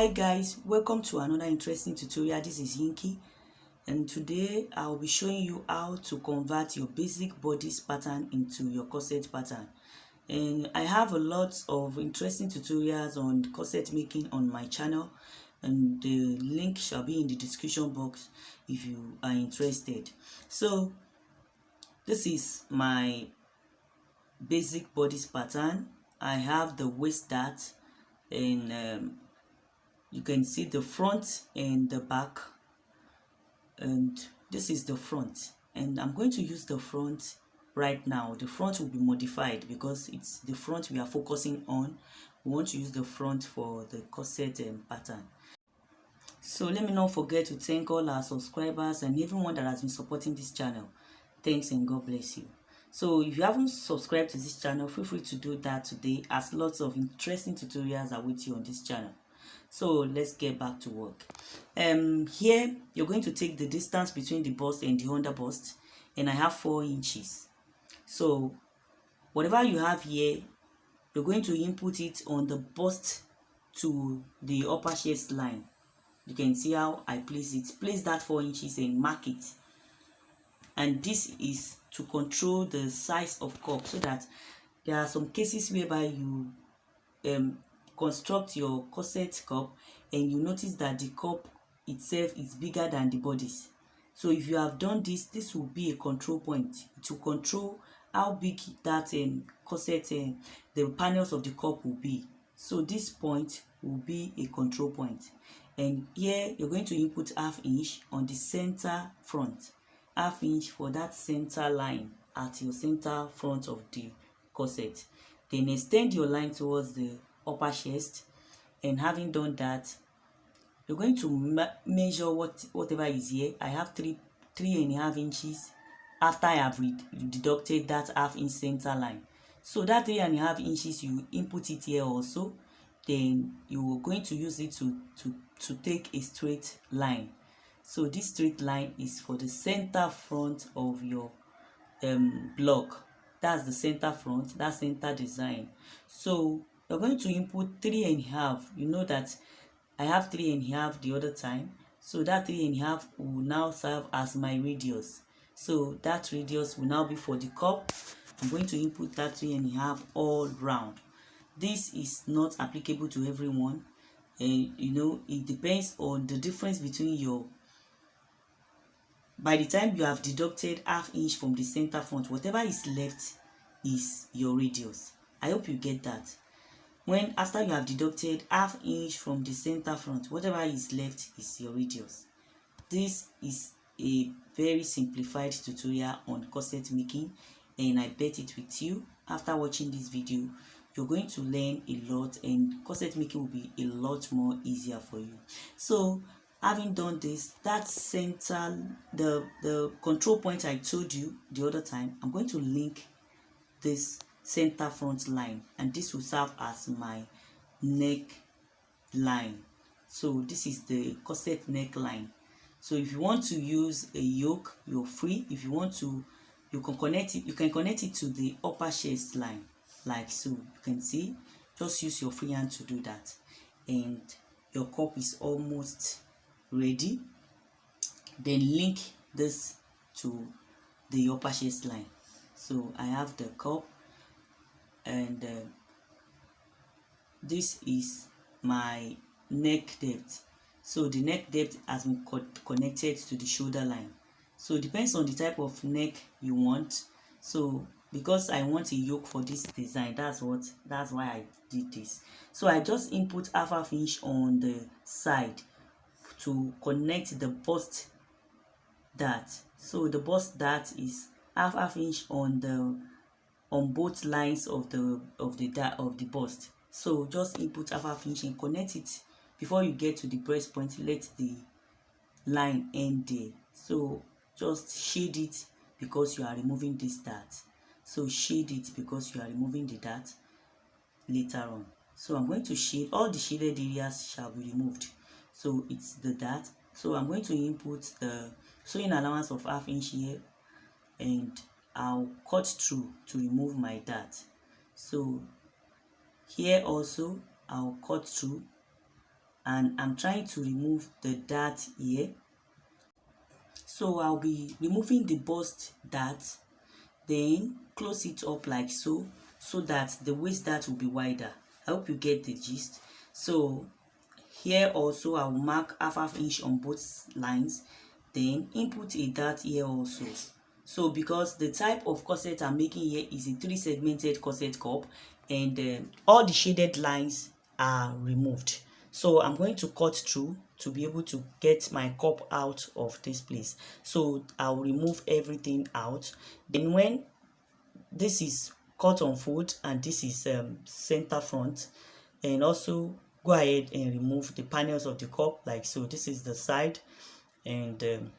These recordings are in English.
Hi guys, welcome to another interesting tutorial. This is Yinky, and today I'll be showing you how to convert your basic bodice pattern into your corset pattern. And I have a lot of interesting tutorials on corset making on my channel, and the link shall be in the description box if you are interested. So this is my basic bodice pattern. I have the waist dart, and you can see the front and the back, and this is the front, and I'm going to use the front right now. The front will be modified because it's the front we are focusing on. We want to use the front for the corset pattern. So let me not forget to thank all our subscribers and everyone that has been supporting this channel. Thanks and God bless you. So if you haven't subscribed to this channel, feel free to do that today, as lots of interesting tutorials are with you on this channel. So let's get back to work. Here you're going to take the distance between the bust and the under bust, and I have 4 inches. So whatever you have here, you're going to input it on the bust to the upper chest line. You can see how I place it. Place that 4 inches and mark it. And this is to control the size of cup, so that there are some cases whereby you construct your corset cup and you notice that the cup itself is bigger than the bodice. So if you have done this, this will be a control point to control how big that corset the panels of the cup will be. So this point will be a control point, and here you're going to input ½ inch on the center front, ½ inch for that center line at your center front of the corset. Then extend your line towards the upper chest, and having done that, you're going to measure whatever is here. I have 3.5 inches after I have deducted that ½ inch center line. So that 3.5 inches, you input it here also. Then you are going to use it to take a straight line. So this straight line is for the center front of your block. That's the center front, that center design. So you're going to input 3.5. You know that I have 3.5 the other time, so that 3.5 will now serve as my radius. So that radius will now be for the cup. I'm going to input that 3.5 all round. This is not applicable to everyone, and you know, it depends on the difference between your, by the time you have deducted ½ inch from the center front, whatever is left is your radius. I hope you get that. When after you have deducted ½ inch from the center front, whatever is left is your radius. This is a very simplified tutorial on corset making, and I bet it with you, after watching this video, you're going to learn a lot, and corset making will be a lot more easier for you. So having done this, that center, the control point I told you the other time, I'm going to link this center front line, and this will serve as my neck line. So this is the corset neckline. So if you want to use a yoke, you're free. If you want to, you can connect it to the upper chest line, like so. You can see, just use your free hand to do that, and your cup is almost ready. Then link this to the upper chest line. So I have the cup, and this is my neck depth. So the neck depth has been connected to the shoulder line. So it depends on the type of neck you want. So because I want a yoke for this design, that's why I did this. So I just input ½ inch on the side to connect the bust dart. So the bust dart is ½ inch on both lines of the bust. So just input ½ inch and connect it. Before you get to the breast point, let the line end there. So just shade it because you are removing this dart. So shade it because you are removing the dart later on. So I'm going to shade, all the shaded areas shall be removed. So it's the dart. So I'm going to input the sewing allowance of ½ inch here, and I'll cut through to remove my dart. So here also I'll cut through and I'm trying to remove the dart here. So I'll be removing the bust dart, then close it up like so, so that the waist dart will be wider. I hope you get the gist. So here also I will mark half inch on both lines, then input a dart here also. So because the type of corset I'm making here is a 3-segmented corset cup, and all the shaded lines are removed. So I'm going to cut through to be able to get my cup out of this place. So I'll remove everything out. Then when this is cut on fold and this is center front, and also go ahead and remove the panels of the cup like so. This is the side, and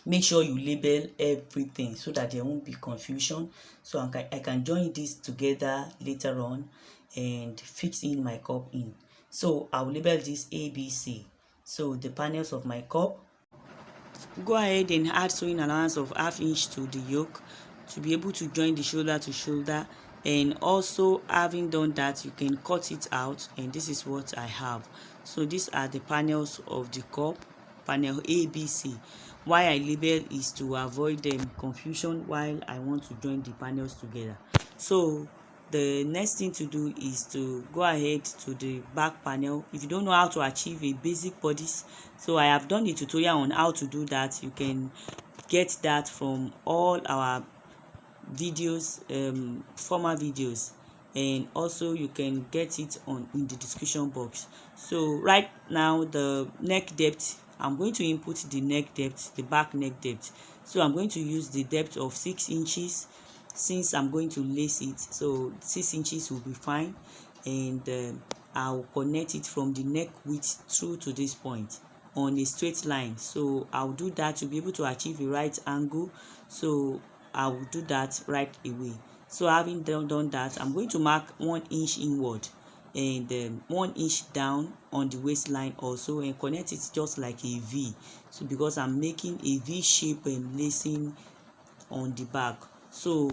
make sure you label everything so that there won't be confusion. So I can join this together later on and fix in my cup in. So I'll label this ABC. So the panels of my cup, go ahead and add sewing allowance of ½ inch to the yoke to be able to join the shoulder to shoulder. And also, having done that, you can cut it out, and this is what I have. So these are the panels of the cup, panel ABC. Why I label is to avoid confusion while I want to join the panels together. So the next thing to do is to go ahead to the back panel. If you don't know how to achieve a basic bodice, so I have done a tutorial on how to do that. You can get that from all our videos, former videos, and also you can get it in the description box. So right now, the neck depth, I'm going to input the neck depth, the back neck depth. So I'm going to use the depth of 6 inches since I'm going to lace it. So 6 inches will be fine, and I'll connect it from the neck width through to this point on a straight line. So I'll do that to be able to achieve a right angle. So I will do that right away. So having done that, I'm going to mark 1 inch inward and 1 inch down on the waistline also, and connect it just like a V. So because I'm making a V shape and lacing on the back, so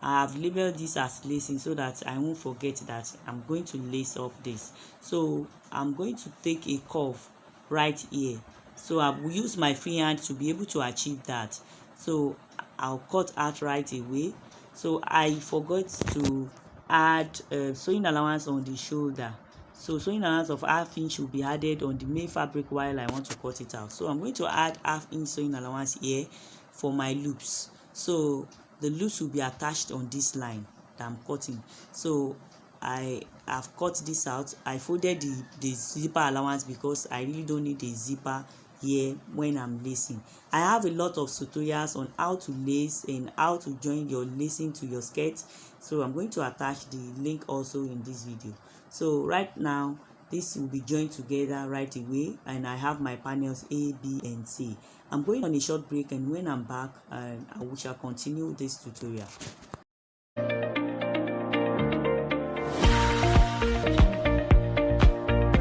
I have labeled this as lacing so that I won't forget that I'm going to lace up this. So I'm going to take a curve right here. So I will use my free hand to be able to achieve that. So I'll cut out right away. So I forgot to add sewing allowance on the shoulder. So sewing allowance of ½ inch will be added on the main fabric while I want to cut it out. So I'm going to add ½ inch sewing allowance here for my loops. So the loops will be attached on this line that I'm cutting. So I have cut this out. I folded the zipper allowance because I really don't need a zipper here when I'm lacing. I have a lot of tutorials on how to lace and how to join your lacing to your skirt, so I'm going to attach the link also in this video. So right now this will be joined together right away, and I have my panels A, B and C. I'm going on a short break, and when I'm back, I shall continue this tutorial.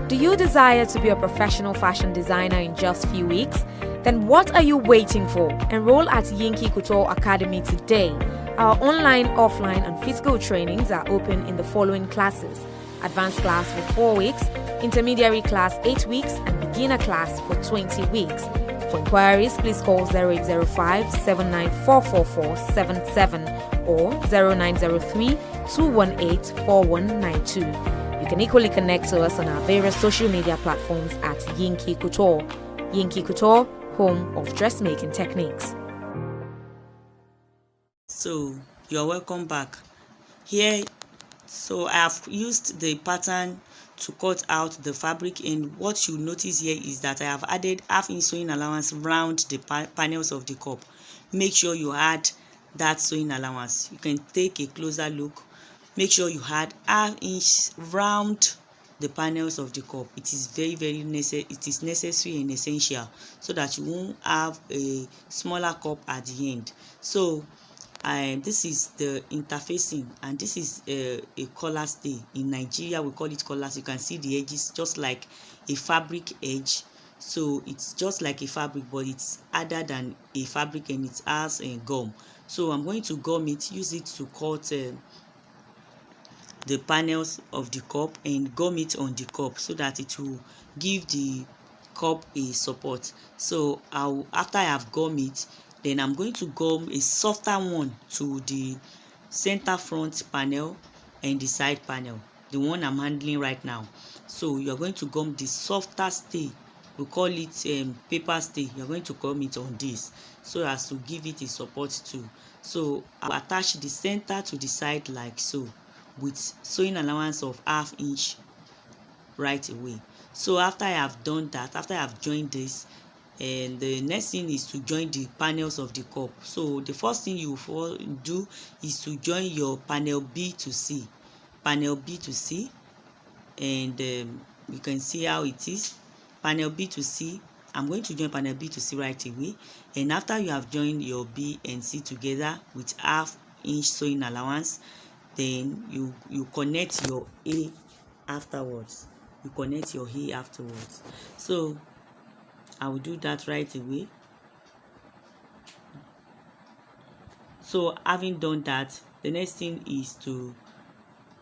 Do you desire to be a professional fashion designer in just few weeks? Then what are you waiting for? Enroll at Yinki Couture Academy today. Our online, offline and physical trainings are open in the following classes: advanced class for 4 weeks, intermediary class 8 weeks and beginner class for 20 weeks. For inquiries, please call 0805 7944477 or 0903 218 4192. You can equally connect to us on our various social media platforms at Yinki Couture. Yinki Couture, home of dressmaking techniques. So you're welcome back. Here, so I have used the pattern to cut out the fabric, and what you notice here is that I have added ½ inch sewing allowance round the panels of the cup. Make sure you add that sewing allowance. You can take a closer look. Make sure you add ½ inch round the panels of the cup. It is very necessary. It is necessary and essential so that you won't have a smaller cup at the end. So this is the interfacing, and this is a collar stay. In Nigeria we call it collars. You can see the edges just like a fabric edge. So it's just like a fabric, but it's other than a fabric, and it has a gum. So I'm going to gum it, use it to cut the panels of the cup and gum it on the cup so that it will give the cup a support. So after I have gum it, then I'm going to gum a softer one to the center front panel and the side panel, the one I'm handling right now. So you're going to gum the softer stay, we call it paper stay. You're going to gum it on this so as to give it a support too. So I'll attach the center to the side like so, with sewing allowance of 1/2 inch right away. So after I have done that, after I have joined this, and the next thing is to join the panels of the cup. So the first thing you do is to join your panel B to C, panel B to C, and you can see how it is. Panel B to C, I'm going to join panel B to C right away. And after you have joined your B and C together with 1/2 inch sewing allowance, then you connect your A afterwards. You connect your A afterwards. So I will do that right away. So having done that, the next thing is to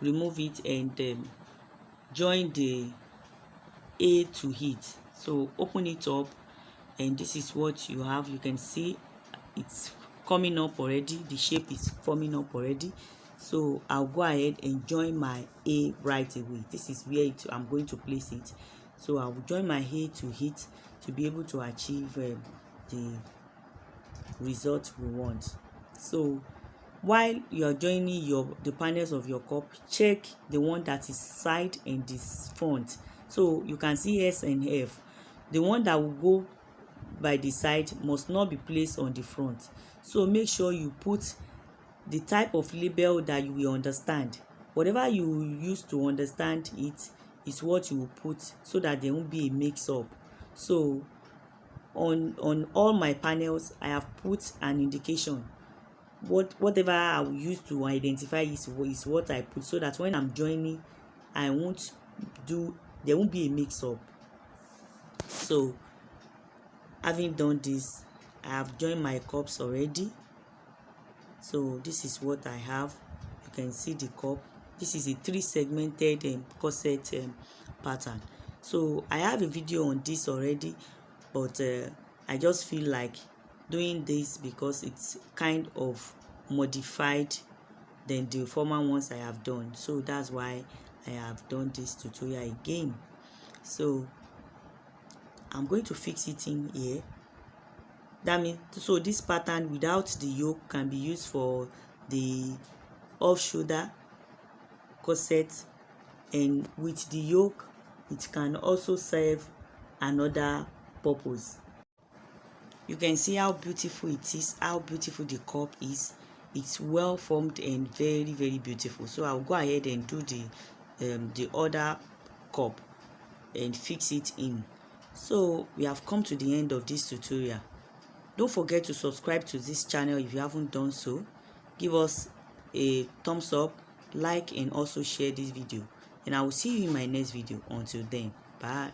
remove it and join the A to it. So open it up, and this is what you have. You can see it's coming up already. The shape is forming up already. So I'll go ahead and join my A right away. This is where I'm going to place it. So I will join my A to it to be able to achieve the result we want. So while you are joining the panels of your cup, check the one that is side and this front. So you can see S and F. The one that will go by the side must not be placed on the front. So make sure you put the type of label that you will understand. Whatever you use to understand it is what you will put, so that there won't be a mix-up. So on all my panels, I have put an indication. Whatever I will use to identify is what I put, so that when I'm joining, there won't be a mix-up. So having done this, I have joined my cups already. So this is what I have. You can see the cup. This is a 3-segmented corset pattern. So I have a video on this already, but I just feel like doing this because it's kind of modified than the former ones I have done. So that's why I have done this tutorial again. So I'm going to fix it in here. That means, so this pattern without the yoke can be used for the off shoulder corset, and with the yoke it can also serve another purpose. You can see how beautiful it is, how beautiful the cup is. It's well formed and very, very beautiful. So I'll go ahead and do the other cup and fix it in. So we have come to the end of this tutorial. Don't forget to subscribe to this channel if you haven't done so. Give us a thumbs up, like, and also share this video. And I will see you in my next video. Until then, bye.